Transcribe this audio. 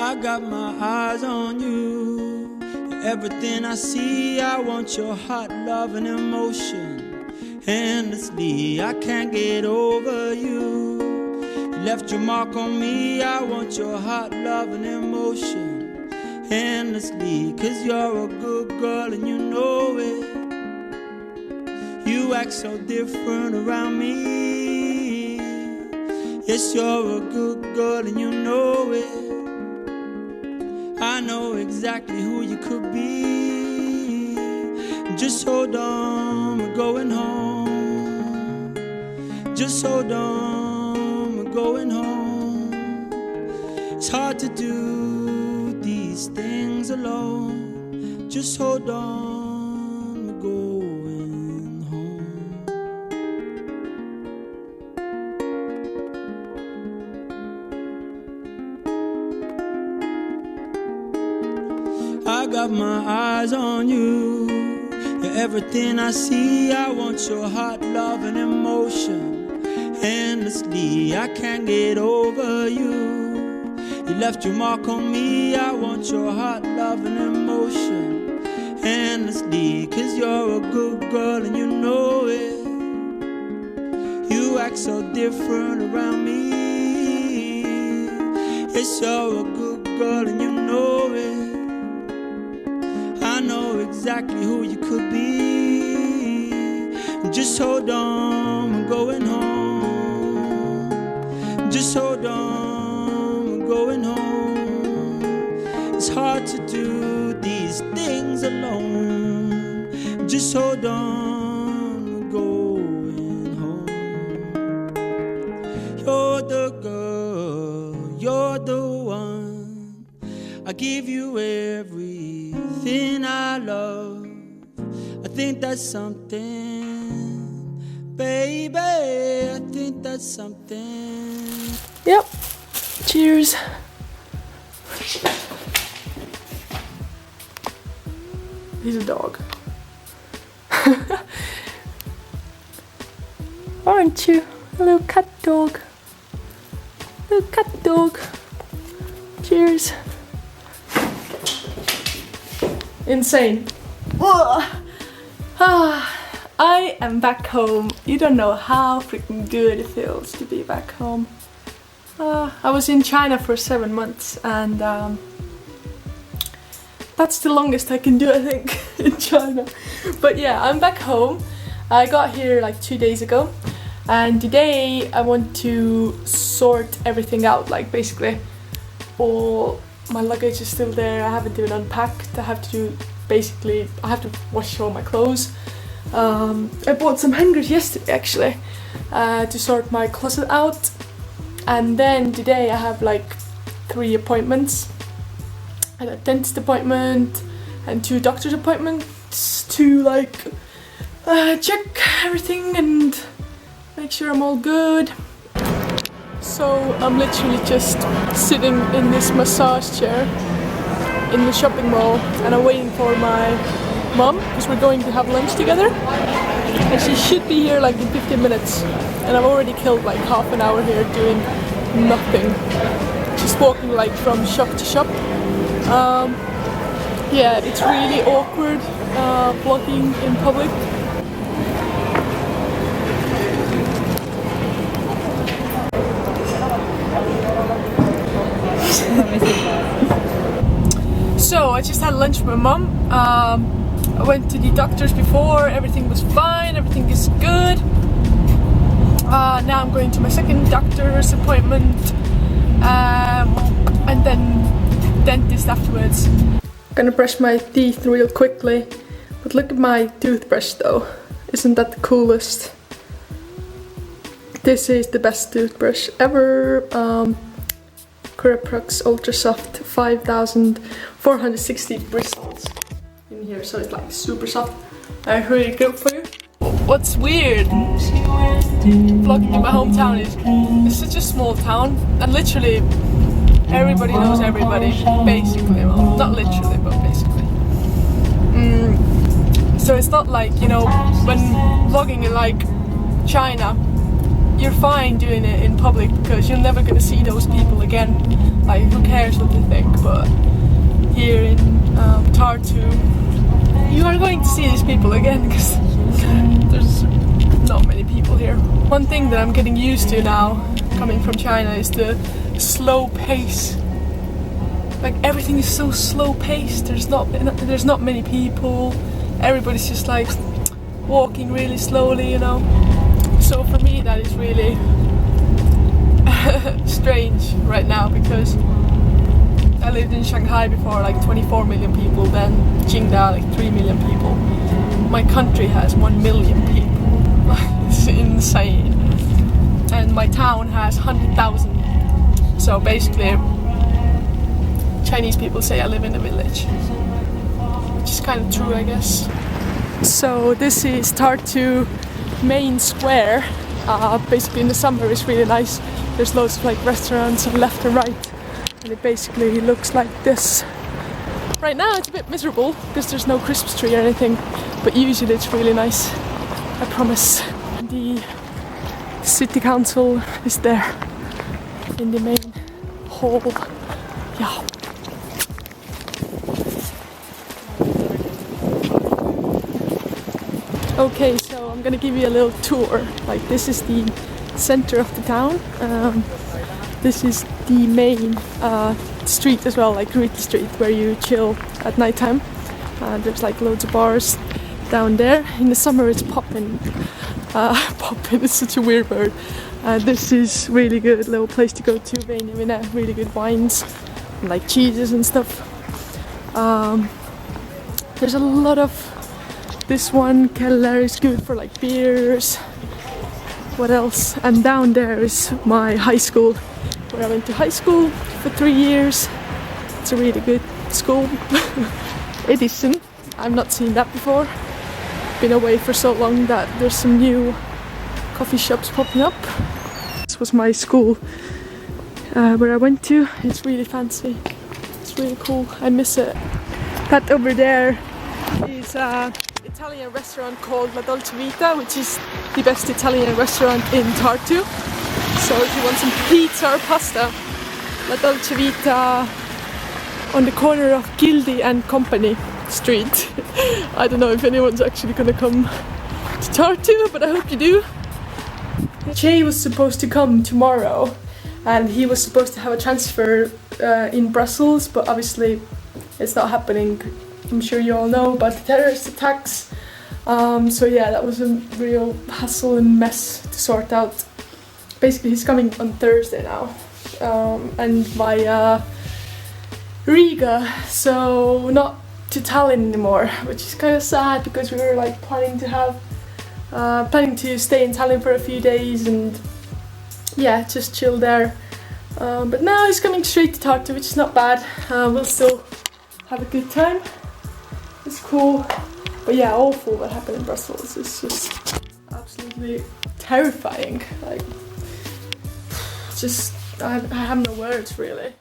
I got my eyes on you. Everything I see, I want your hot love and emotion. Endlessly, I can't get over you. You left your mark on me, I want your hot love and emotion. Endlessly, 'cause you're a good girl and you know it. You act so different around me. Yes, you're a good girl and you know it. I know exactly who you could be. Just hold on, we're going home. Just hold on, we're going home. It's hard to do these things alone. Just hold on, we're going home. I got my eyes on you. You're everything I see. I want your hot love and emotion. Endlessly, I can't get over you. You left your mark on me. I want your hot love and emotion. Endlessly, 'cause you're a good girl and you know it. You act so different around me. Yes, you're a good girl and you know it. I know exactly who you could be. Just hold on, we're going home. Just hold on, we're going home. It's hard to do these things alone. Just hold on, we're going home. You're the girl, you're the one. I give you everything I love. I think that's something, baby. I think that's something. Yep. Cheers. He's a dog. Aren't you? A little cat dog. Little cat dog. Cheers. Insane. I am back home. You don't know how freaking good it feels to be back home. I was in China for 7 months and that's the longest I can do, I think, in China. But yeah, I'm back home. I got here like 2 days ago and today I want to sort everything out, like basically all my luggage is still there. I haven't even unpacked. I have to wash all my clothes. I bought some hangers yesterday actually to sort my closet out, and then today I have like 3 appointments. I had a dentist appointment and 2 doctor's appointments to like check everything and make sure I'm all good. So I'm literally just sitting in this massage chair in the shopping mall and I'm waiting for my mom because we're going to have lunch together and she should be here like in 15 minutes and I've already killed like half an hour here doing nothing. Just walking like from shop to shop. Yeah, it's really awkward vlogging in public. So I just had lunch with my mom. I went to the doctor's before, everything was fine, everything is good. Now I'm going to my second doctor's appointment and then dentist afterwards. I'm gonna brush my teeth real quickly, but look at my toothbrush though. Isn't that the coolest? This is the best toothbrush ever. Curaprox Ultra Soft 5460 bristles in here, so it's like super soft. Really good for you. What's weird vlogging in my hometown is it's such a small town and literally everybody knows everybody, basically. Well, not literally, but basically. So it's not like, you know, when vlogging in like China, you're fine doing it in public because you're never gonna see those people again. Like, who cares what they think? But here in Tartu, you are going to see these people again because there's not many people here. One thing that I'm getting used to now, coming from China, is the slow pace. Like, everything is so slow paced. There's not many people. Everybody's just like walking really slowly, you know. So for me that is really strange right now, because I lived in Shanghai before, like 24 million people, then Qingdao, like 3 million people. My country has 1 million people. It's insane. And my town has 100,000. So basically, Chinese people say I live in a village, which is kind of true, I guess. So this is Tartu main square. Basically in the summer it's really nice. There's loads of like restaurants on left and right, and it basically looks like this. Right now it's a bit miserable because there's no Christmas tree or anything, but usually it's really nice, I promise. The city council is there in the main hall. Yeah. Okay, so I'm gonna give you a little tour. Like, this is the center of the town. This is the main street as well, like Riti Street, where you chill at nighttime. There's like loads of bars down there. In the summer it's poppin'. Poppin' is such a weird word. This is really good little place to go to. Väinämöinen, really good wines and like cheeses and stuff. There's a lot of this one. Keller is good for like beers. What else? And down there is my high school, where I went to high school for 3 years. It's a really good school. Edison. I've not seen that before. Been away for so long that there's some new coffee shops popping up. This was my school where I went to. It's really fancy. It's really cool. I miss it. That over there is Italian restaurant called La Dolce Vita, which is the best Italian restaurant in Tartu. So if you want some pizza or pasta, La Dolce Vita on the corner of Gildi and Company Street. I don't know if anyone's actually gonna come to Tartu, but I hope you do. Jay was supposed to come tomorrow, and he was supposed to have a transfer in Brussels, but obviously it's not happening. I'm sure you all know about the terrorist attacks. So yeah, that was a real hassle and mess to sort out. Basically, he's coming on Thursday now, and via Riga, so not to Tallinn anymore, which is kind of sad because we were like planning to stay in Tallinn for a few days and yeah, just chill there. But now he's coming straight to Tartu, which is not bad. We'll still have a good time. It's cool, but yeah, awful what happened in Brussels. It's just absolutely terrifying. Like, just I have no words really.